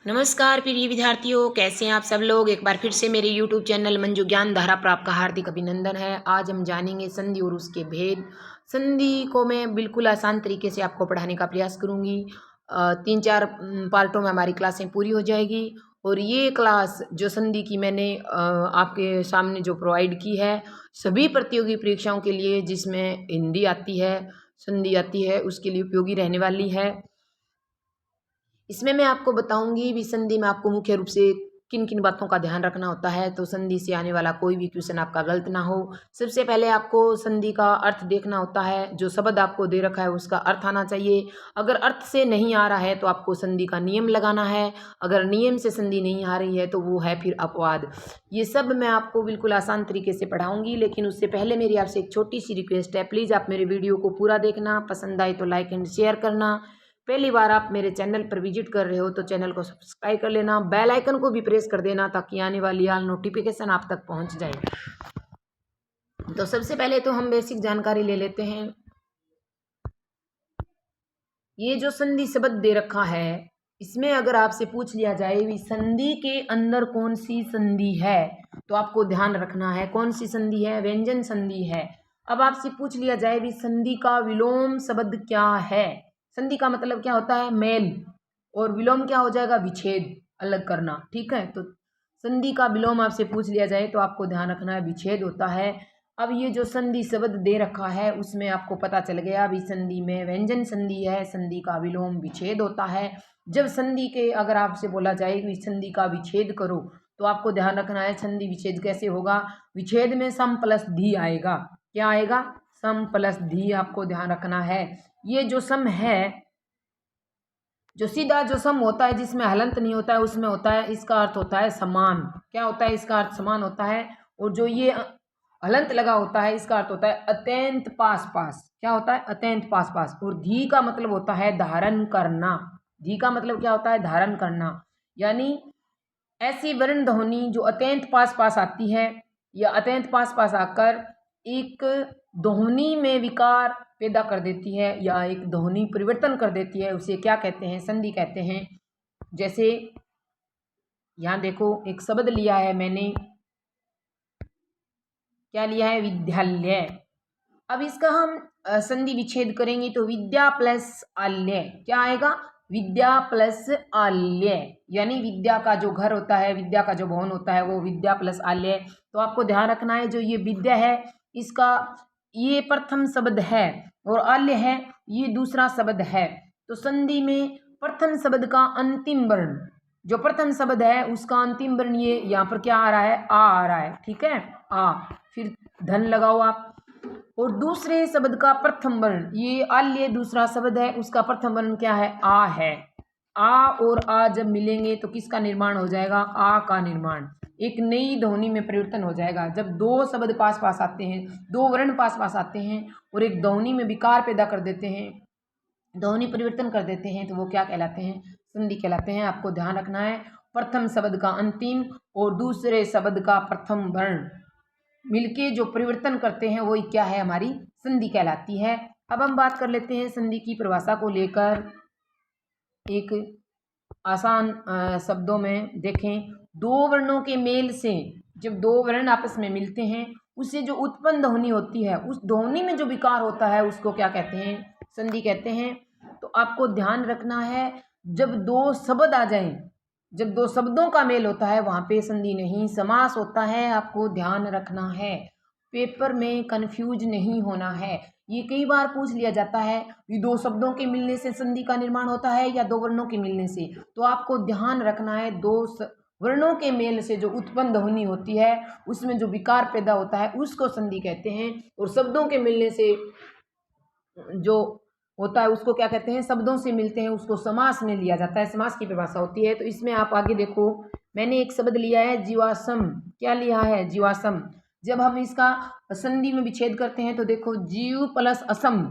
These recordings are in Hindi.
नमस्कार प्रिय विद्यार्थियों, कैसे हैं आप सब लोग। एक बार फिर से मेरे YouTube चैनल मंजू ज्ञान धारा पर आपका हार्दिक अभिनंदन है। आज हम जानेंगे संधि और उसके भेद। संधि को मैं बिल्कुल आसान तरीके से आपको पढ़ाने का प्रयास करूंगी। 3-4 पार्टों में हमारी क्लासें पूरी हो जाएगी और ये क्लास जो संधि की मैंने आपके सामने जो प्रोवाइड की है सभी प्रतियोगी परीक्षाओं के लिए, जिसमें हिंदी आती है, संधि आती है, उसके लिए उपयोगी रहने वाली है। इसमें मैं आपको बताऊंगी भी संधि में आपको मुख्य रूप से किन किन बातों का ध्यान रखना होता है, तो संधि से आने वाला कोई भी क्वेश्चन आपका गलत ना हो। सबसे पहले आपको संधि का अर्थ देखना होता है। जो शब्द आपको दे रखा है उसका अर्थ आना चाहिए। अगर अर्थ से नहीं आ रहा है तो आपको संधि का नियम लगाना है। अगर नियम से संधि नहीं आ रही है तो वो है फिर अपवाद। ये सब मैं आपको बिल्कुल आसान तरीके से पढ़ाऊंगी, लेकिन उससे पहले मेरी आपसे एक छोटी सी रिक्वेस्ट है। प्लीज़ आप मेरे वीडियो को पूरा देखना, पसंद आए तो लाइक एंड शेयर करना। पहली बार आप मेरे चैनल पर विजिट कर रहे हो तो चैनल को सब्सक्राइब कर लेना, बेल आइकन को भी प्रेस कर देना ताकि आने वाली ऑल नोटिफिकेशन आप तक पहुंच जाए। तो सबसे पहले तो हम बेसिक जानकारी ले लेते हैं। ये जो संधि शब्द दे रखा है, इसमें अगर आपसे पूछ लिया जाए भी संधि के अंदर कौन सी संधि है, तो आपको ध्यान रखना है कौन सी संधि है, व्यंजन संधि है। अब आपसे पूछ लिया जाए भी संधि का विलोम शब्द क्या है। संधि का मतलब क्या होता है, मेल, और विलोम क्या हो जाएगा, विच्छेद, अलग करना। ठीक है, तो संधि का विलोम आपसे पूछ लिया जाए तो आपको ध्यान रखना है विच्छेद होता है। अब ये जो संधि शब्द दे रखा है उसमें आपको पता चल गया अभी संधि में व्यंजन संधि है, संधि का विलोम विच्छेद होता है। जब संधि के अगर आपसे बोला जाए कि संधि का विच्छेद करो तो आपको ध्यान रखना है संधि विच्छेद कैसे होगा। विच्छेद में सम प्लस धी आएगा। क्या आएगा, सम प्लस धी, आपको ध्यान रखना है। ये जो सम है, जो सीधा जो सम होता है जिसमें हलंत नहीं होता है उसमें होता है, इसका अर्थ होता है समान। क्या होता है, इसका अर्थ समान होता है। और जो ये हलंत लगा होता है इसका अर्थ होता है अत्यंत पास पास। क्या होता है, अत्यंत पास पास। और धी का मतलब होता है धारण करना। धी का मतलब क्या होता है, धारण करना। यानी ऐसी वर्ण ध्वनि जो अत्यंत पास पास आती है या अत्यंत पास पास आकर एक ध्वनि में विकार पैदा कर देती है या एक ध्वनि परिवर्तन कर देती है, उसे क्या कहते हैं, संधि कहते हैं। जैसे यहाँ देखो एक शब्द लिया है मैंने, क्या लिया है, विद्यालय। अब इसका हम संधि विच्छेद करेंगे तो विद्या प्लस आल्य, क्या आएगा, विद्या प्लस आल्य। यानी विद्या का जो घर होता है, विद्या का जो भवन होता है वो विद्या प्लस आल्य। तो आपको ध्यान रखना है जो ये विद्या है इसका ये प्रथम शब्द है और आल्य है ये दूसरा शब्द है। तो संधि में प्रथम शब्द का अंतिम वर्ण, जो प्रथम शब्द है उसका अंतिम वर्ण ये यहाँ पर क्या आ रहा है, आ रहा है। ठीक है, आ, फिर धन लगाओ आप। और दूसरे शब्द का प्रथम वर्ण, ये आल्य दूसरा शब्द है उसका प्रथम वर्ण क्या है, आ है। आ और आ जब मिलेंगे तो किसका निर्माण हो जाएगा, आ का निर्माण, एक नई ध्वनि में परिवर्तन हो जाएगा। जब दो शब्द पास पास आते हैं, दो वर्ण पास पास आते हैं और एक ध्वनि में विकार पैदा कर देते हैं, ध्वनि परिवर्तन कर देते हैं, तो वो क्या कहलाते हैं, संधि कहलाते हैं। आपको ध्यान रखना है प्रथम शब्द का अंतिम और दूसरे शब्द का प्रथम वर्ण मिलके जो परिवर्तन करते हैं वही क्या है, हमारी संधि कहलाती है। अब हम बात कर लेते हैं संधि की परिभाषा को लेकर। एक आसान शब्दों में देखें, दो वर्णों के मेल से, जब दो वर्ण आपस में मिलते हैं उससे जो उत्पन्न ध्वनि होती है, उस ध्वनि में जो विकार होता है उसको क्या कहते हैं, संधि कहते हैं। तो आपको ध्यान रखना है जब दो शब्द आ जाएं, जब दो शब्दों का मेल होता है वहां पे संधि नहीं, समास होता है। आपको ध्यान रखना है, पेपर में कंफ्यूज नहीं होना है। ये कई बार पूछ लिया जाता है ये दो शब्दों के मिलने से संधि का निर्माण होता है या दो वर्णों के मिलने से। तो आपको ध्यान रखना है दो वर्णों के मेल से जो उत्पन्न ध्वनि होती है उसमें जो विकार पैदा होता है उसको संधि कहते हैं, और शब्दों के मिलने से जो होता है उसको क्या कहते हैं, शब्दों से मिलते हैं उसको समास में लिया जाता है, समास की परिभाषा होती है। तो इसमें आप आगे देखो, मैंने एक शब्द लिया है जीवाश्म। क्या लिया है, जीवाश्म। जब हम इसका संधि में विच्छेद करते हैं तो देखो जीव प्लस असम,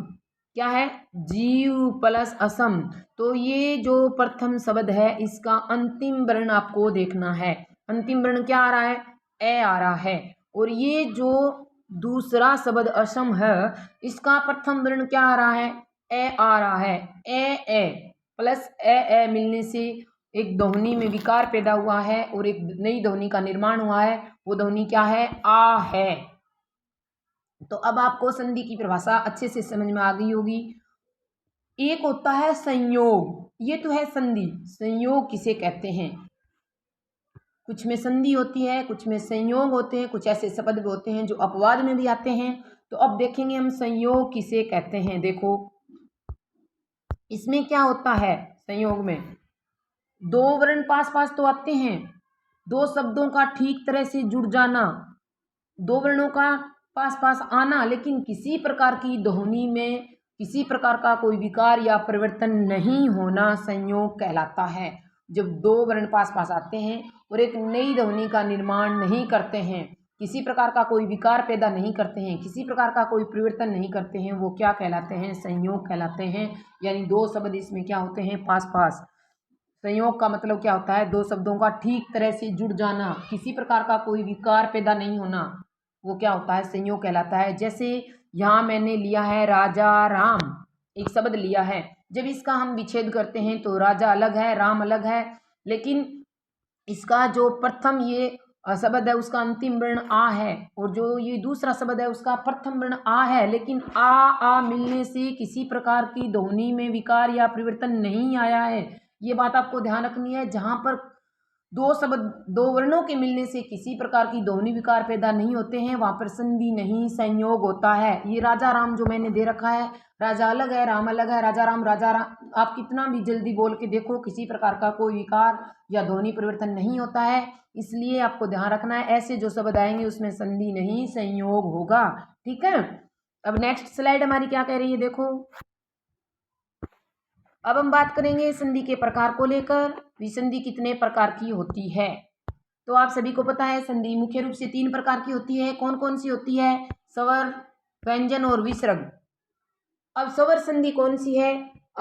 क्या है, जीव प्लस असम। तो ये जो प्रथम शब्द है इसका अंतिम वर्ण आपको देखना है। अंतिम वर्ण क्या आ रहा है, ए आ रहा है। और ये जो दूसरा शब्द असम है इसका प्रथम वर्ण क्या आ रहा है, ए आ रहा है। ए प्लस ए मिलने से एक ध्वनि में विकार पैदा हुआ है और एक नई ध्वनि का निर्माण हुआ है, वो ध्वनि क्या है? आ है। तो अब आपको संधि की परिभाषा अच्छे से समझ में आ गई होगी। एक होता है संयोग, ये तो है संधि। संयोग किसे कहते हैं? कुछ में संधि होती है, कुछ में संयोग होते हैं, कुछ ऐसे शब्द भी होते हैं जो अपवाद में भी आते हैं। तो अब देखेंगे हम संयोग किसे कहते हैं। देखो इसमें क्या होता है, संयोग में दो वर्ण पास पास तो आते हैं, दो शब्दों का ठीक तरह से जुड़ जाना, दो वर्णों का पास पास आना, लेकिन किसी प्रकार की ध्वनि में किसी प्रकार का कोई विकार या परिवर्तन नहीं होना संयोग कहलाता है। जब दो वर्ण पास पास आते हैं और एक नई ध्वनि का निर्माण नहीं करते हैं, किसी प्रकार का कोई विकार पैदा नहीं करते हैं, किसी प्रकार का कोई परिवर्तन नहीं करते हैं, वो क्या कहलाते हैं? संयोग कहलाते हैं। यानी दो शब्द इसमें क्या होते हैं? पास पास। संयोग का मतलब क्या होता है? दो शब्दों का ठीक तरह से जुड़ जाना, किसी प्रकार का कोई विकार पैदा नहीं होना, वो क्या होता है? संयोग कहलाता है। जैसे यहाँ मैंने लिया है राजा राम, एक शब्द लिया है। जब इसका हम विच्छेद करते हैं तो राजा अलग है, राम अलग है, लेकिन इसका जो प्रथम ये शब्द है उसका अंतिम वर्ण आ है, और जो ये दूसरा शब्द है उसका प्रथम वर्ण आ है, लेकिन आ मिलने से किसी प्रकार की ध्वनि में विकार या परिवर्तन नहीं आया है। ये बात आपको ध्यान रखनी है। जहाँ पर दो शब्द दो वर्णों के मिलने से किसी प्रकार की ध्वनि विकार पैदा नहीं होते हैं, वहां पर संधि नहीं संयोग होता है। ये राजा राम जो मैंने दे रखा है, राजा अलग है, राम अलग है, राजा राम, आप कितना भी जल्दी बोल के देखो, किसी प्रकार का कोई विकार या ध्वनि परिवर्तन नहीं होता है। इसलिए आपको ध्यान रखना है, ऐसे जो शब्द आएंगे उसमें संधि नहीं संयोग होगा। ठीक है। अब नेक्स्ट स्लाइड हमारी क्या कह रही है, देखो अब हम बात करेंगे संधि के प्रकार को लेकर। विसंधि कितने प्रकार की होती है? तो आप सभी को पता है संधि मुख्य रूप से तीन प्रकार की होती है। कौन कौन सी होती है? स्वर, व्यंजन और विसर्ग। अब स्वर संधि कौन सी है,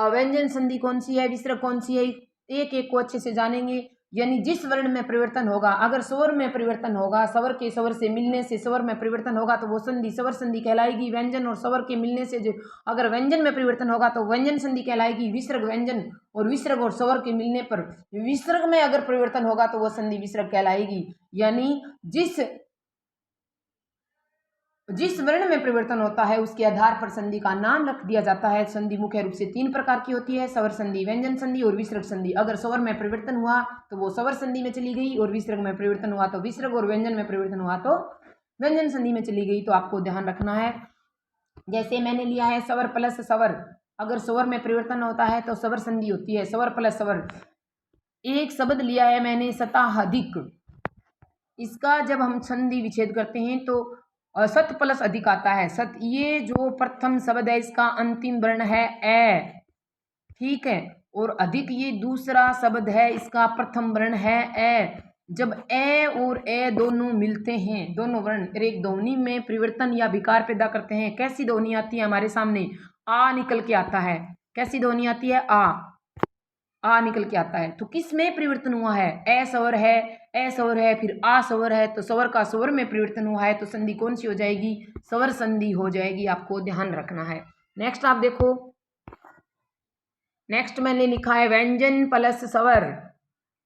व्यंजन संधि कौन सी है, विसर्ग कौन सी है, एक एक को अच्छे से जानेंगे। यानी जिस वर्ण में परिवर्तन होगा, अगर स्वर में परिवर्तन होगा, स्वर के स्वर से मिलने से स्वर में परिवर्तन होगा तो वो संधि स्वर संधि कहलाएगी। व्यंजन और स्वर के मिलने से जो अगर व्यंजन में परिवर्तन होगा तो व्यंजन संधि कहलाएगी। विसर्ग व्यंजन और विसर्ग और स्वर के मिलने पर विसर्ग में अगर परिवर्तन होगा तो वो संधि विसर्ग कहलाएगी। यानी जिस वर्ण में परिवर्तन होता है उसके आधार पर संधि का नाम रख दिया जाता है। संधि मुख्य रूप से तीन प्रकार की होती है, स्वर संधि, व्यंजन संधि और विसर्ग संधि। अगर स्वर में परिवर्तन हुआ तो वो स्वर संधि में चली गई, और विसर्ग में परिवर्तन हुआ तो विसर्ग, और व्यंजन में परिवर्तन हुआ तो व्यंजन संधि में चली गई। तो आपको ध्यान रखना है। जैसे मैंने लिया है स्वर प्लस स्वर, अगर स्वर में परिवर्तन होता है तो स्वर संधि होती है, स्वर प्लस स्वर। एक शब्द लिया है मैंने शताधिक, इसका जब हम संधि विच्छेद करते हैं तो सत प्लस अधिक आता है। सत ये जो प्रथम शब्द है इसका अंतिम वर्ण है ए, ठीक है, और अधिक ये दूसरा शब्द है इसका प्रथम वर्ण है ए। जब ए और ए दोनों मिलते हैं, दोनों वर्ण एक ध्वनि में परिवर्तन या विकार पैदा करते हैं। कैसी ध्वनि आती है हमारे सामने? आ निकल के आता है। कैसी ध्वनि आती है? आ निकल के आता है। तो किस में परिवर्तन हुआ है? ए स्वर है, ए स्वर है, फिर आ स्वर है, तो स्वर का स्वर में परिवर्तन हुआ है, तो संधि कौन सी हो जाएगी? स्वर संधि हो जाएगी। आपको ध्यान रखना है। नेक्स्ट आप देखो, नेक्स्ट मैंने लिखा है व्यंजन प्लस स्वर।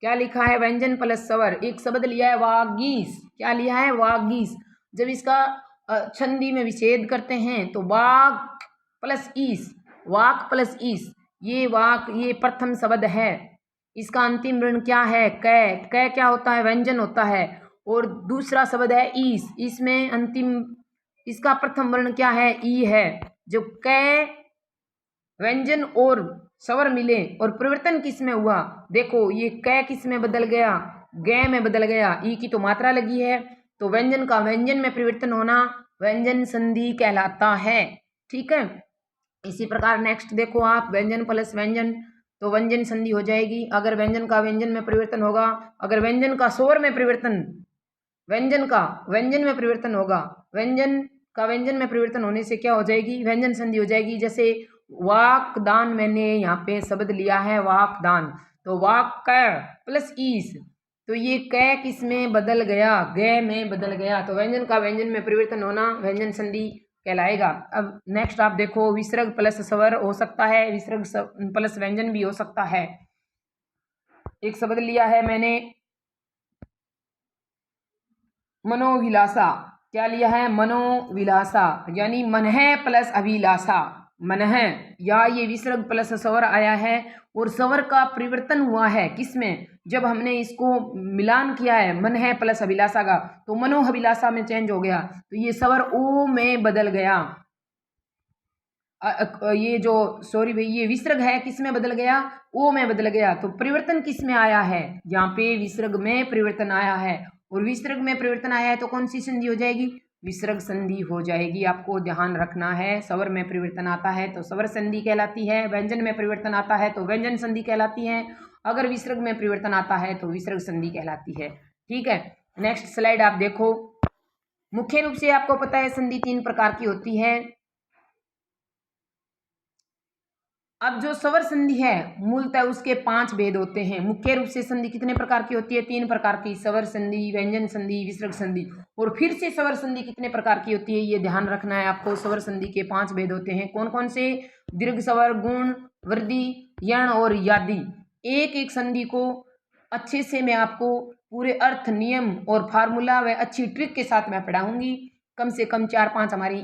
क्या लिखा है? व्यंजन प्लस स्वर। एक शब्द लिया है वागीस। क्या लिया है? वागीस। जब इसका संधि में विच्छेद करते हैं तो वाक प्लस ईस, वाक प्लस ईस, ये वाक ये प्रथम शब्द है, इसका अंतिम वर्ण क्या है? कै। कै क्या होता है? व्यंजन होता है। और दूसरा शब्द है ईस, इसमें अंतिम इसका प्रथम वर्ण क्या है? ई है। जो कै व्यंजन और स्वर मिले और परिवर्तन किस में हुआ? देखो ये कै किस में बदल गया? गे में बदल गया। ई की तो मात्रा लगी है, तो व्यंजन का व्यंजन में परिवर्तन होना व्यंजन संधि कहलाता है। ठीक है। इसी प्रकार नेक्स्ट देखो आप, व्यंजन प्लस व्यंजन, तो व्यंजन संधि हो जाएगी। अगर व्यंजन का व्यंजन में परिवर्तन होगा, अगर व्यंजन का स्वर में परिवर्तन, व्यंजन का व्यंजन में परिवर्तन होगा, व्यंजन का व्यंजन में परिवर्तन होने से क्या हो जाएगी? व्यंजन संधि हो जाएगी। जैसे वाकदान, मैंने यहाँ पे शब्द लिया है वाकदान, तो वाक प्लस ईस, तो ये कै किस में बदल गया? गे में बदल गया। तो व्यंजन का व्यंजन में परिवर्तन होना व्यंजन संधि कहलाएगा। अब नेक्स्ट आप देखो, विसर्ग प्लस स्वर हो सकता है, विसर्ग प्लस व्यंजन भी हो सकता है। एक शब्द लिया है मैंने मनोविलासा। क्या लिया है? मनोविलासा, यानी मन है प्लस अभिलाषा। मन है, या ये विसर्ग प्लस स्वर आया है और स्वर का परिवर्तन हुआ है किसमें? जब हमने इसको मिलान किया है मन है प्लस अभिलाषा का, तो मनोअभिलाषा में चेंज हो गया, तो ये स्वर ओ में बदल गया। ये जो सॉरी भाई, ये विसर्ग है किस में बदल गया? ओ में बदल गया। तो परिवर्तन किस में आया है? यहाँ पे विसर्ग में परिवर्तन आया है, और विसर्ग में परिवर्तन आया है तो कौन सी संधि हो जाएगी? विसर्ग संधि हो जाएगी। आपको ध्यान रखना है, स्वर में परिवर्तन आता है तो स्वर संधि कहलाती है, व्यंजन में परिवर्तन आता है तो व्यंजन संधि कहलाती है, अगर विसर्ग में परिवर्तन आता है तो विसर्ग संधि कहलाती है। ठीक है, नेक्स्ट स्लाइड आप देखो। मुख्य रूप से आपको पता है संधि 3 प्रकार की होती है। अब जो स्वर संधि है मूलतः उसके 5 भेद होते हैं। मुख्य रूप से संधि कितने प्रकार की होती है? 3 प्रकार की, स्वर संधि, व्यंजन संधि, विसर्ग संधि। और फिर से स्वर संधि कितने प्रकार की होती है ये ध्यान रखना है आपको। स्वर संधि के 5 भेद होते हैं। कौन कौन से? दीर्घ स्वर, गुण, वृद्धि, यण और यादि। एक एक संधि को अच्छे से मैं आपको पूरे अर्थ, नियम और फार्मूला व अच्छी ट्रिक के साथ मैं पढ़ाऊंगी। कम से कम 4-5 हमारी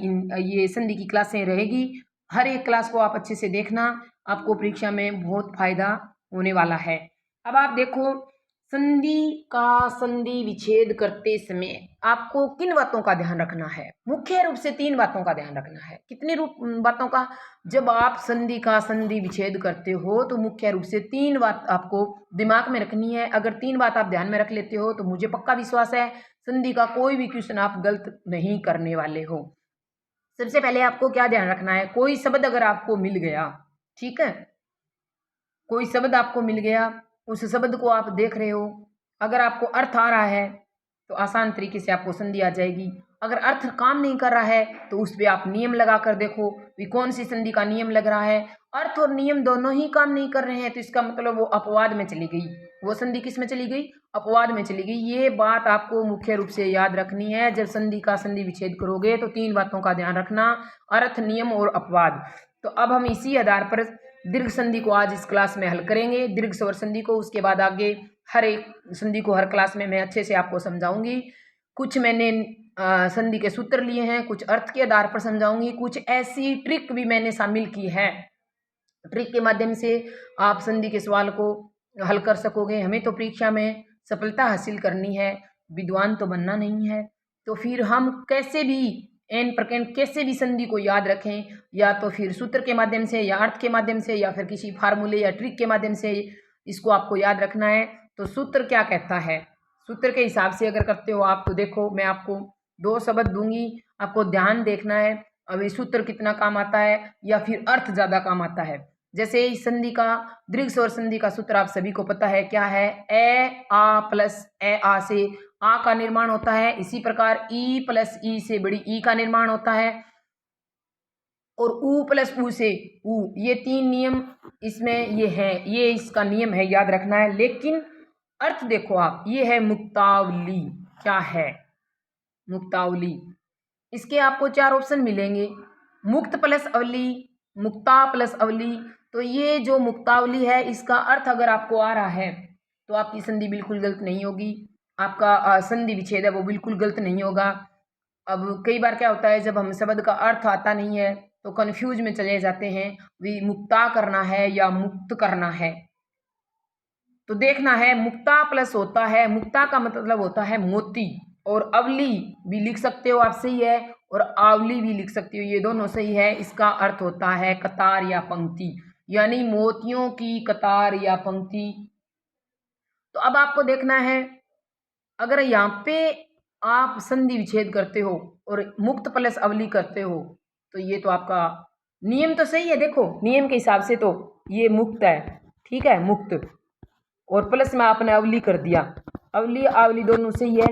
ये संधि की क्लासें रहेगी। हर एक क्लास को आप अच्छे से देखना, आपको परीक्षा में बहुत फायदा होने वाला है। अब आप देखो, संधि का संधि विच्छेद करते समय आपको किन बातों का ध्यान रखना है? मुख्य रूप से 3 बातों का ध्यान रखना है। कितनी बातों का? जब आप संधि का संधि विच्छेद करते हो तो मुख्य रूप से 3 बात आपको दिमाग में रखनी है। अगर 3 बात आप ध्यान में रख लेते हो तो मुझे पक्का विश्वास है संधि का कोई भी क्वेश्चन आप गलत नहीं करने वाले हो। सबसे पहले आपको क्या ध्यान रखना है? कोई शब्द अगर आपको मिल गया, ठीक है, कोई शब्द आपको मिल गया, उस शब्द को आप देख रहे हो, अगर आपको अर्थ आ रहा है तो आसान तरीके से आपको संधि आ जाएगी। अगर अर्थ काम नहीं कर रहा है तो उस पर आप नियम लगा कर देखो कि कौन सी संधि का नियम लग रहा है। अर्थ और नियम दोनों ही काम नहीं कर रहे हैं तो इसका मतलब वो अपवाद में चली गई, वो संधि किस में चली गई? अपवाद में चली गई। ये बात आपको मुख्य रूप से याद रखनी है। जब संधि का संधि विच्छेद करोगे तो 3 बातों का ध्यान रखना, अर्थ, नियम और अपवाद। तो अब हम इसी आधार पर दीर्घ संधि को आज इस क्लास में हल करेंगे, दीर्घ स्वर संधि को। उसके बाद आगे हर एक संधि को हर क्लास में मैं अच्छे से आपको समझाऊंगी। कुछ मैंने संधि के सूत्र लिए हैं, कुछ अर्थ के आधार पर समझाऊंगी, कुछ ऐसी ट्रिक भी मैंने शामिल की है। ट्रिक के माध्यम से आप संधि के सवाल को हल कर सकोगे। हमें तो परीक्षा में सफलता हासिल करनी है, विद्वान तो बनना नहीं है। तो फिर हम कैसे भी एन प्रकार कैसे भी संधि को याद रखें, या तो फिर सूत्र के माध्यम से, या अर्थ के माध्यम से, या फिर किसी फार्मूले या ट्रिक के माध्यम से इसको आपको याद रखना है। तो सूत्र क्या कहता है, सूत्र के हिसाब से अगर करते हो आप तो देखो, मैं आपको 2 शब्द दूंगी, आपको ध्यान देखना है अभी सूत्र कितना काम आता है या फिर अर्थ ज़्यादा काम आता है। जैसे इस संधि का, दीर्घ स्वर संधि का सूत्र आप सभी को पता है क्या है? ए आ प्लस ए आ से आ का निर्माण होता है। इसी प्रकार ई प्लस ई से बड़ी ई का निर्माण होता है, और ऊ प्लस ऊ से ऊ। ये 3 नियम इसमें ये है, ये इसका नियम है, याद रखना है। लेकिन अर्थ देखो आप, ये है मुक्तावली। क्या है? मुक्तावली। इसके आपको 4 ऑप्शन मिलेंगे, मुक्त प्लस अवली, मुक्ता प्लस अवली। तो ये जो मुक्तावली है इसका अर्थ अगर आपको आ रहा है तो आपकी संधि बिल्कुल गलत नहीं होगी, आपका संधि विच्छेद है वो बिल्कुल गलत नहीं होगा। अब कई बार क्या होता है, जब हम शब्द का अर्थ आता नहीं है तो कंफ्यूज में चले जाते हैं, भी मुक्ता करना है या मुक्त करना है। तो देखना है, मुक्ता प्लस होता है, मुक्ता का मतलब होता है मोती, और अवली भी लिख सकते हो आप, सही है, और आवली भी लिख सकते हो, ये दोनों सही है। इसका अर्थ होता है कतार या पंक्ति, यानी मोतियों की कतार या पंक्ति। तो अब आपको देखना है, अगर यहाँ पे आप संधि विच्छेद करते हो और मुक्त प्लस अवली करते हो तो ये तो आपका नियम तो सही है। देखो नियम के हिसाब से तो ये मुक्त है, ठीक है, मुक्त, और प्लस में आपने अवली कर दिया, अवली आवली दोनों सही है।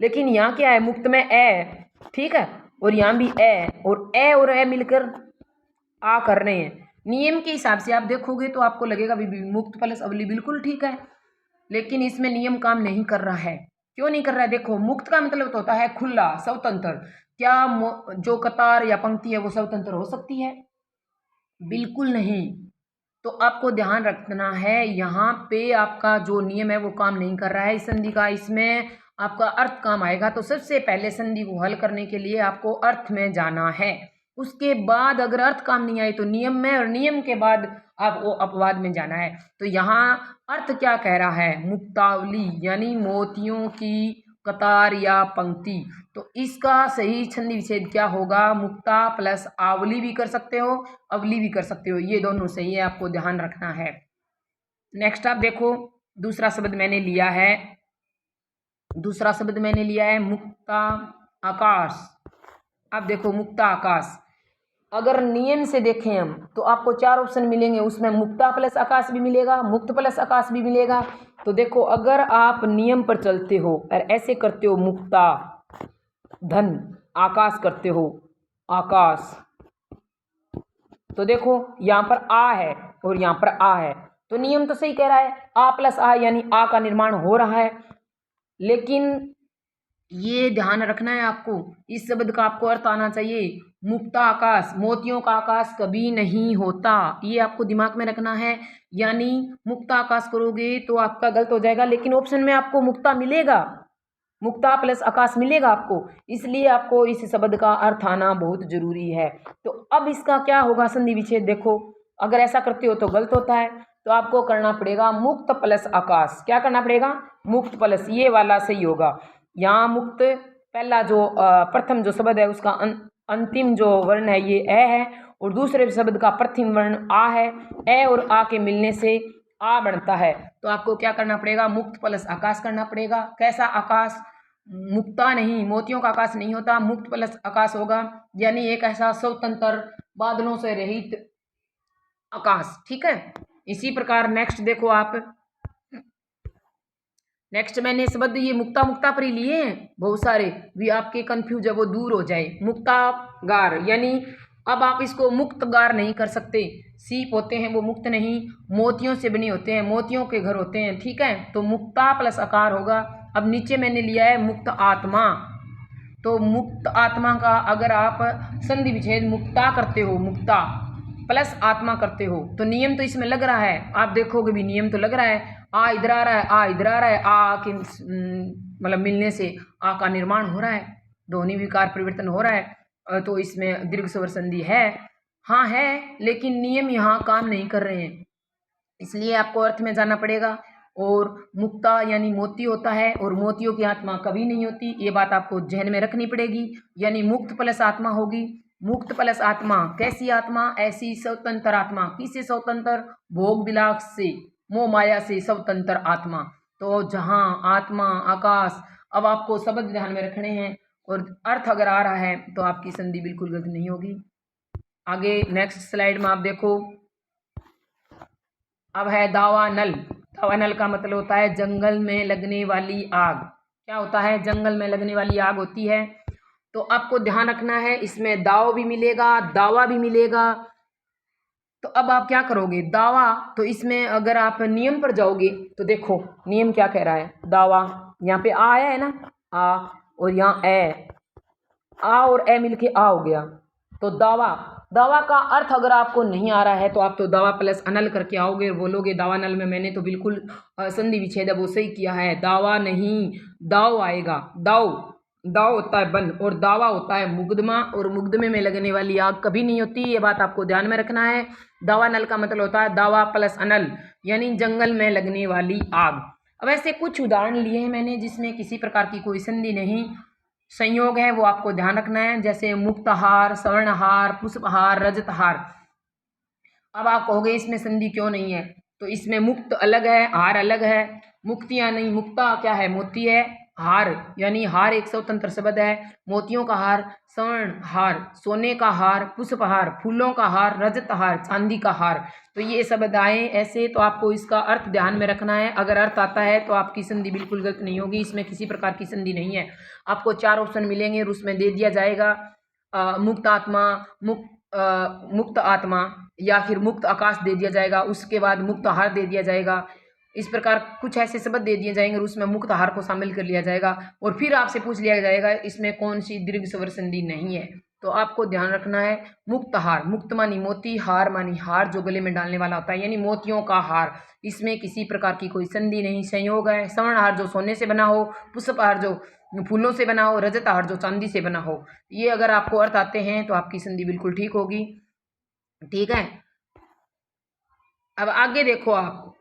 लेकिन यहाँ क्या है, मुक्त में ए, ठीक है, और यहाँ भी ए, और ए मिलकर आ कर रहे हैं। नियम के हिसाब से आप देखोगे तो आपको लगेगा भी मुक्त प्लस अवली बिल्कुल ठीक है, लेकिन इसमें नियम काम नहीं कर रहा है। क्यों नहीं कर रहा है? देखो, मुक्त का मतलब तो होता है खुला, स्वतंत्र। क्या जो कतार या पंक्ति है वो स्वतंत्र हो सकती है? बिल्कुल नहीं। तो आपको ध्यान रखना है यहाँ पे आपका जो नियम है वो काम नहीं कर रहा है इस संधि का, इसमें आपका अर्थ काम आएगा। तो सबसे पहले संधि को हल करने के लिए आपको अर्थ में जाना है, उसके बाद अगर अर्थ काम नहीं आए तो नियम में, और नियम के बाद आपको अपवाद में जाना है। तो यहाँ अर्थ क्या कह रहा है, मुक्तावली यानी मोतियों की कतार या पंक्ति। तो इसका सही संधि विच्छेद क्या होगा, मुक्ता प्लस आवली भी कर सकते हो, अवली भी कर सकते हो, ये दोनों सही है, आपको ध्यान रखना है। नेक्स्ट आप देखो, दूसरा शब्द मैंने लिया है मुक्ता आकाश। अब देखो मुक्ता आकाश, अगर नियम से देखें हम तो आपको 4 ऑप्शन मिलेंगे, उसमें मुक्ता प्लस आकाश भी मिलेगा, मुक्त प्लस आकाश भी मिलेगा। तो देखो अगर आप नियम पर चलते हो और ऐसे करते हो मुक्ता धन आकाश करते हो आकाश, तो देखो यहाँ पर आ है और यहाँ पर आ है, तो नियम तो सही कह रहा है, आ प्लस आ यानी आ का निर्माण हो रहा है। लेकिन ये ध्यान रखना है आपको, इस शब्द का आपको अर्थ आना चाहिए, मुक्ता आकाश, मोतियों का आकाश कभी नहीं होता, ये आपको दिमाग में रखना है। यानी मुक्ता आकाश करोगे तो आपका गलत हो जाएगा, लेकिन ऑप्शन में आपको मुक्ता मिलेगा, मुक्ता प्लस आकाश मिलेगा आपको, इसलिए आपको इस शब्द का अर्थ आना बहुत जरूरी है। तो अब इसका क्या होगा संधि विच्छेद, देखो अगर ऐसा करते हो तो गलत होता है, तो आपको करना पड़ेगा मुक्त प्लस आकाश। क्या करना पड़ेगा, मुक्त प्लस, ये वाला सही होगा। यहाँ मुक्त पहला जो प्रथम जो शब्द है उसका अंतिम जो वर्ण है ये ए है, और दूसरे शब्द का प्रथम वर्ण आ है, ए और आ के मिलने से आ बनता है। तो आपको क्या करना पड़ेगा, मुक्त प्लस आकाश करना पड़ेगा। कैसा आकाश, मुक्ता नहीं, मोतियों का आकाश नहीं होता, मुक्त प्लस आकाश होगा, यानी एक ऐसा स्वतंत्र बादलों से रहित आकाश। ठीक है, इसी प्रकार नेक्स्ट देखो आप, नेक्स्ट मैंने शब्द ये मुक्ता मुक्ता पर ही लिए हैं बहुत सारे, भी आपके कंफ्यूज है वो दूर हो जाए। मुक्तागार यानी अब आप इसको मुक्त गार नहीं कर सकते, सीप होते हैं वो मुक्त नहीं, मोतियों से बने होते हैं, मोतियों के घर होते हैं। ठीक है, तो मुक्ता प्लस आकार होगा। अब नीचे मैंने लिया है मुक्त आत्मा, तो मुक्त आत्मा का अगर आप संधि विच्छेद मुक्ता करते हो, मुक्ता प्लस आत्मा करते हो, तो नियम तो इसमें लग रहा है, आप देखोगे भी नियम तो लग रहा है, आ इधर आ रहा है, आ इधर आ रहा है, आ के मतलब मिलने से आ का निर्माण हो रहा है, ध्वनि विकार परिवर्तन हो रहा है, तो इसमें दीर्घ स्वर संधि है, हाँ है, लेकिन नियम यहाँ काम नहीं कर रहे हैं, इसलिए आपको अर्थ में जाना पड़ेगा। और मुक्ता यानी मोती होता है, और मोतियों की आत्मा कभी नहीं होती, ये बात आपको ध्यान में रखनी पड़ेगी। यानी मुक्त प्लस आत्मा होगी, मुक्त प्लस आत्मा, कैसी आत्मा, ऐसी स्वतंत्र आत्मा, किससे स्वतंत्र, भोग विलास से, मोह माया से स्वतंत्र आत्मा। तो जहाँ आत्मा आकाश, अब आपको शब्द ध्यान में रखने हैं, और अर्थ अगर आ रहा है तो आपकी संधि बिल्कुल गलत नहीं होगी। आगे नेक्स्ट स्लाइड में आप देखो, अब है दावानल। दावानल का मतलब होता है जंगल में लगने वाली आग। क्या होता है, जंगल में लगने वाली आग होती है। तो आपको ध्यान रखना है, इसमें दाव भी मिलेगा, दावा भी मिलेगा। तो अब आप क्या करोगे, दावा, तो इसमें अगर आप नियम पर जाओगे तो देखो नियम क्या कह रहा है, दावा, यहाँ पे आ आया है ना, आ, और यहाँ ए, आ और ए मिलके आ हो गया। तो दावा, दावा का अर्थ अगर आपको नहीं आ रहा है तो आप तो दावा प्लस अनल करके आओगे और बोलोगे दावा नल में मैंने तो बिल्कुल संधि विच्छेद वो सही किया है, दावा नहीं, दाव आएगा। दाव, दाव होता है बन, और दावा होता है मुकदमा, और मुकदमे में लगने वाली आग कभी नहीं होती, ये बात आपको ध्यान में रखना है। दावा नल का मतलब होता है दावा प्लस अनल, यानी जंगल में लगने वाली आग। अब ऐसे कुछ उदाहरण लिए हैं मैंने जिसमें किसी प्रकार की कोई संधि नहीं, संयोग है वो आपको ध्यान रखना है, जैसे मुक्तहार, स्वर्णहार, पुष्पहार, रजतहार। अब आप कहोगे इसमें संधि क्यों नहीं है, तो इसमें मुक्त अलग है, हार अलग है, मुक्तियाँ नहीं, मुक्ता क्या है, मोती है, हार यानी हार एक स्वतंत्र शब्द है, मोतियों का हार, स्वर्ण हार, सोने का हार, पुष्पहार, फूलों का हार, रजत हार, चांदी का हार। तो ये शब्द आए ऐसे, तो आपको इसका अर्थ ध्यान में रखना है, अगर अर्थ आता है तो आपकी संधि बिल्कुल गलत नहीं होगी, इसमें किसी प्रकार की संधि नहीं है। आपको 4 ऑप्शन मिलेंगे और उसमें दे दिया जाएगा मुक्त आत्मा, मुक्त आत्मा, या फिर मुक्त आकाश दे दिया जाएगा, उसके बाद मुक्त हार दे दिया जाएगा। इस प्रकार कुछ ऐसे शब्द दे दिए जाएंगे और उसमें मुक्त हार को शामिल कर लिया जाएगा, और फिर आपसे पूछ लिया जाएगा इसमें कौन सी दीर्घ स्वर संधि नहीं है। तो आपको ध्यान रखना है मुक्त हार, मुक्त मानी मोती, हार मानी हार जो गले में डालने वाला होता है, यानी मोतियों का हार। इसमें किसी प्रकार की कोई संधि नहीं, संयोग है। स्वर्ण हार जो सोने से बना हो, पुष्प हार जो फूलों से बना हो, रजत हार जो चांदी से बना हो। ये अगर आपको अर्थ आते हैं तो आपकी संधि बिल्कुल ठीक होगी। ठीक है, अब आगे देखो आप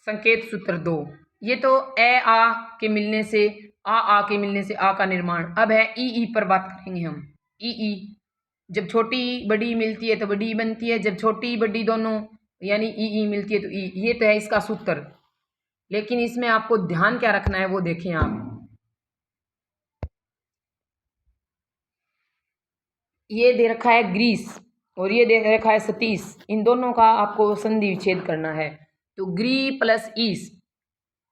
संकेत सूत्र 2। ये तो ए आ के मिलने से आ के मिलने से आ का निर्माण। अब है ई पर बात करेंगे हम। ई जब छोटी बड़ी मिलती है तो बड़ी बनती है, जब छोटी बड़ी दोनों यानी ई मिलती है तो ई। ये तो है इसका सूत्र, लेकिन इसमें आपको ध्यान क्या रखना है वो देखें आप। ये दे रखा है ग्रीस और ये दे रखा है सतीश, इन दोनों का आपको संधि विच्छेद करना है। तो ग्री प्लस ईस,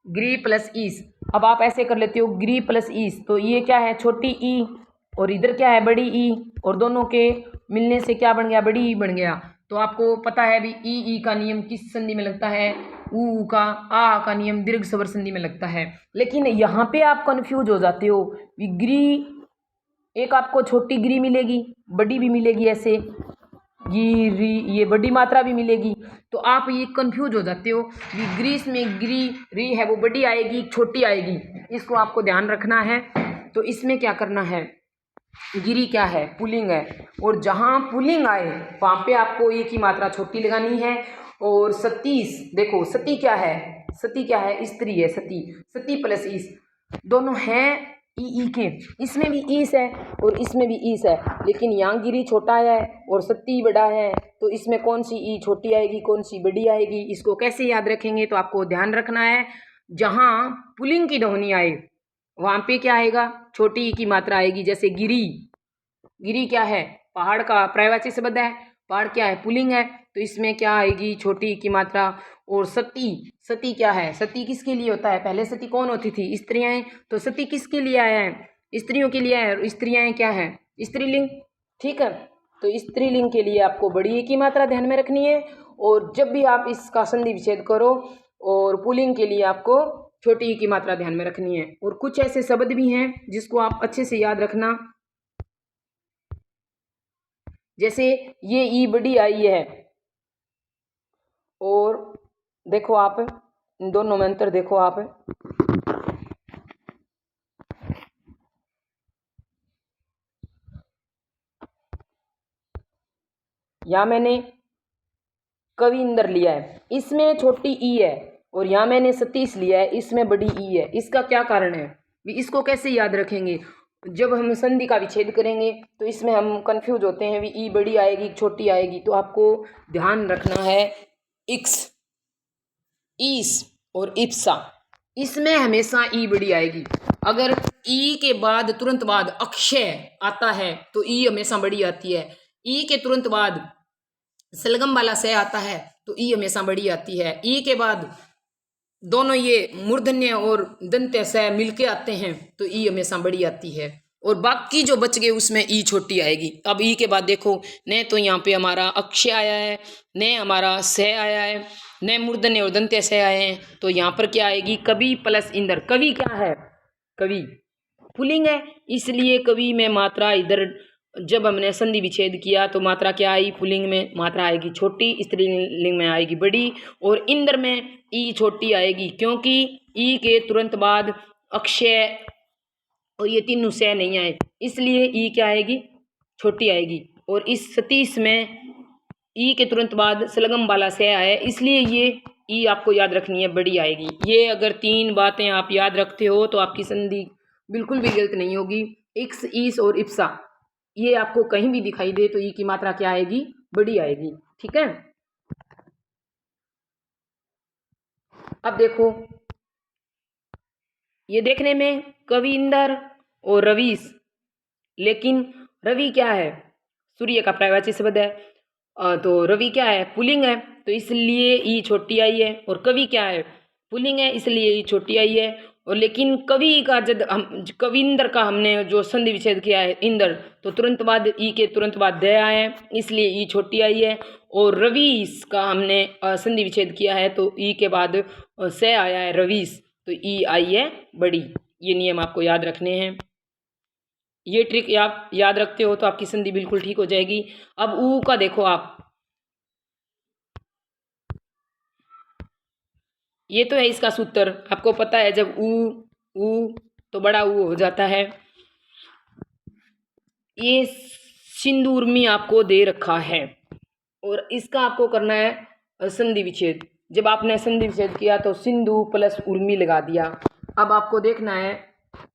ग्री प्लस ईस। अब आप ऐसे कर लेते हो ग्री प्लस ईस, तो ये क्या है छोटी ई और इधर क्या है बड़ी ई, और दोनों के मिलने से क्या बन गया, बड़ी ई बन गया। तो आपको पता है भी ई का नियम किस संधि में लगता है, ऊ का, आ का नियम दीर्घ स्वर संधि में लगता है। लेकिन यहाँ पे आप कंफ्यूज हो जाते हो, ग्री एक आपको छोटी ग्री मिलेगी, बड़ी भी मिलेगी, ऐसे गिरी ये बड़ी मात्रा भी मिलेगी। तो आप ये कंफ्यूज हो जाते हो कि ग्रीस में ग्री री है वो बड़ी आएगी छोटी आएगी, इसको आपको ध्यान रखना है। तो इसमें क्या करना है, गिरी क्या है, पुल्लिंग है, और जहाँ पुल्लिंग आए वहाँ पे आपको ये की मात्रा छोटी लगानी है। और सतीश देखो, सती क्या है, सती क्या है, स्त्री है सती, सती प्लस ईस दोनों हैं ई के। इसमें भी ईस है और इसमें भी ईस है, लेकिन यहाँ गिरी छोटा है और सती बड़ा है, तो इसमें कौन सी ई छोटी आएगी कौन सी बड़ी आएगी, इसको कैसे याद रखेंगे। तो आपको ध्यान रखना है जहाँ पुल्लिंग की ध्वनि आए वहाँ पे क्या आएगा, छोटी ई की मात्रा आएगी। जैसे गिरी, गिरी क्या है, पहाड़ का पर्यायवाची शब्द है, पहाड़ क्या है, पुल्लिंग है, तो इसमें क्या आएगी, छोटी की मात्रा। और सती, सती क्या है, सती किसके लिए होता है, पहले सती कौन होती थी, स्त्रियां, तो सती किसके लिए आया है, स्त्रियों के लिए है, और स्त्रियां क्या है, स्त्रीलिंग। ठीक है, तो स्त्रीलिंग के लिए आपको बड़ी ई की मात्रा ध्यान में रखनी है, और जब भी आप इसका संधि विच्छेद करो, और पुल्लिंग के लिए आपको छोटी ई की मात्रा ध्यान में रखनी है। और कुछ ऐसे शब्द भी हैं जिसको आप अच्छे से याद रखना, जैसे ये ई बड़ी आई है, और देखो आप इन दोनों में अंतर देखो आप, यहां मैंने कविंदर लिया है, इसमें छोटी ई है, और यहां मैंने सतीश लिया है, इसमें बड़ी ई है। इसका क्या कारण है, इसको कैसे याद रखेंगे, जब हम संधि का विच्छेद करेंगे तो इसमें हम कंफ्यूज होते हैं, भी ई बड़ी आएगी छोटी आएगी। तो आपको ध्यान रखना है इक्स, ईस और इप्सा, इसमें हमेशा ई बड़ी आएगी। अगर ई के बाद तुरंत बाद अक्षय आता है तो ई हमेशा बड़ी आती है। ई के तुरंत बाद सलगम वाला से आता है तो ई हमेशा बड़ी आती है। ई के बाद दोनों ये मूर्धन्य और दंत्य से मिलके आते हैं तो ई हमेशा बड़ी आती है, और बाकी जो बच गए उसमें ई छोटी आएगी। अब ई के बाद देखो, न तो यहाँ पे हमारा अक्षय आया है, न हमारा स आया है, न मूर्धन्य और दंत्य से आए हैं, तो यहाँ पर क्या आएगी, कवि प्लस इंदर। कवि क्या है, कवि पुल्लिंग है, इसलिए कवि में मात्रा इधर जब हमने संधि विच्छेद किया तो मात्रा क्या आई, पुल्लिंग में मात्रा आएगी छोटी, स्त्रीलिंग में आएगी बड़ी, और इंद्र में ई छोटी आएगी, क्योंकि ई के तुरंत बाद अक्षय और ये तीनों से नहीं आए, इसलिए ई क्या आएगी, छोटी आएगी। और इस सतीश में ई के तुरंत बाद सलगम वाला से आए, इसलिए ये ई आपको याद रखनी है, बड़ी आएगी। ये अगर तीन बातें आप याद रखते हो तो आपकी संधि बिल्कुल भी गलत नहीं होगी। इक्स, ईस और इप्सा, ये आपको कहीं भी दिखाई दे तो ई की मात्रा क्या आएगी, बड़ी आएगी। ठीक है, अब देखो ये देखने में कविंदर और रवीश, लेकिन रवि क्या है, सूर्य का पर्यायवाची शब्द है, तो रवि क्या है, पुल्लिंग है, तो इसलिए ई छोटी आई है। और कवि क्या है, पुल्लिंग है, इसलिए ई छोटी आई है। और लेकिन कवि का जब हम कविंदर का हमने जो संधि विच्छेद किया है इंदर, तो तुरंत बाद ई के तुरंत बाद द आए हैं, इसलिए ई छोटी आई है। और रवीश का हमने संधि विच्छेद किया है तो ई के बाद से आया है रवीश, तो ई आई है बड़ी। ये नियम आपको याद रखने हैं। ये ट्रिक आप याद रखते हो तो आपकी संधि बिल्कुल ठीक हो जाएगी। अब ऊ का देखो आप, ये तो है इसका सूत्र, आपको पता है जब ऊ तो बड़ा ऊ हो जाता है। ये सिंधु उर्मी आपको दे रखा है और इसका आपको करना है संधि विच्छेद। जब आपने संधि विच्छेद किया तो सिंधु प्लस उर्मी लगा दिया। अब आपको देखना है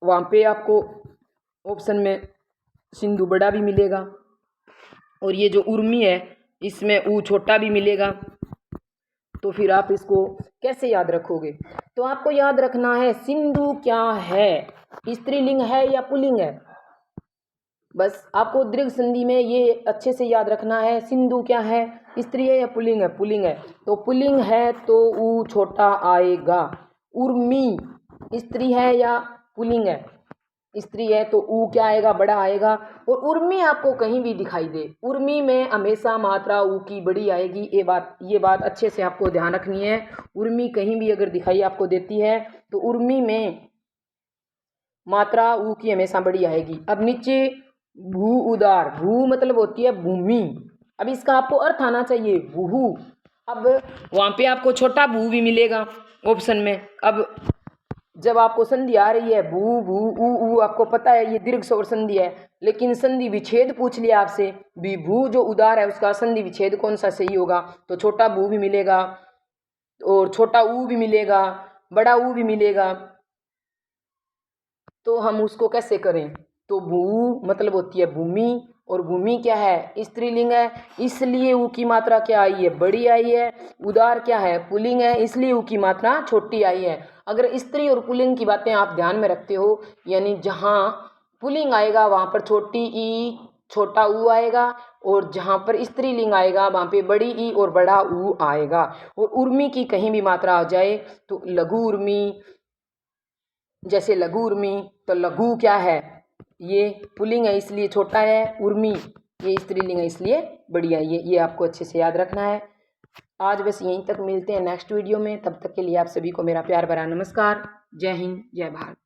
वहाँ पे आपको ऑप्शन में सिंधु बड़ा भी मिलेगा और ये जो उर्मी है इसमें ऊ छोटा भी मिलेगा। तो फिर आप इसको कैसे याद रखोगे? तो आपको याद रखना है सिंधु क्या है, स्त्रीलिंग है या पुल्लिंग है। बस आपको दीर्घ संधि में ये अच्छे से याद रखना है, सिंधु क्या है, स्त्री है या पुल्लिंग है। पुल्लिंग है तो पुल्लिंग है तो ऊ छोटा आएगा। उर्मी स्त्री है या पुल्लिंग है, स्त्री है तो ऊ क्या आएगा, बड़ा आएगा। और उर्मी आपको कहीं भी दिखाई दे, उर्मी में हमेशा मात्रा ऊ की बड़ी आएगी। ये बात अच्छे से आपको ध्यान रखनी है। उर्मी कहीं भी अगर दिखाई आपको देती है तो उर्मी में मात्रा ऊ की हमेशा बड़ी आएगी। अब नीचे भू उदार, भू मतलब होती है भूमि। अब इसका आपको अर्थ आना चाहिए भूहू। अब वहाँ पे आपको छोटा भू भी मिलेगा ऑप्शन में। अब जब आपको संधि आ रही है भू भू ऊ, आपको पता है ये दीर्घ स्वर संधि है, लेकिन संधि विच्छेद पूछ लिया आपसे भी, भू जो उदार है उसका संधि विच्छेद कौन सा सही होगा, तो छोटा भू भी मिलेगा और छोटा ऊ भी मिलेगा, बड़ा ऊ भी मिलेगा। तो हम उसको कैसे करें? तो भू मतलब होती है भूमि और भूमि क्या है, स्त्रीलिंग है, इसलिए ऊ की मात्रा क्या आई है, बड़ी आई है। उदार क्या है, पुल्लिंग है, इसलिए ऊ की मात्रा छोटी आई है। अगर स्त्री और पुल्लिंग की बातें आप ध्यान में रखते हो, यानी जहाँ पुल्लिंग आएगा वहाँ पर छोटी ई छोटा ऊ आएगा और जहाँ पर स्त्रीलिंग आएगा वहाँ पे बड़ी ई और बड़ा ऊ आएगा। और उर्मी की कहीं भी मात्रा आ जाए तो लघु उर्मी, जैसे लघु उर्मी, तो लघु क्या है, ये पुल्लिंग है इसलिए छोटा है, उर्मी ये स्त्रीलिंग है इसलिए बड़ी है। ये आपको अच्छे से याद रखना है। आज बस यहीं तक, मिलते हैं नेक्स्ट वीडियो में। तब तक के लिए आप सभी को मेरा प्यार भरा नमस्कार। जय हिंद, जय भारत।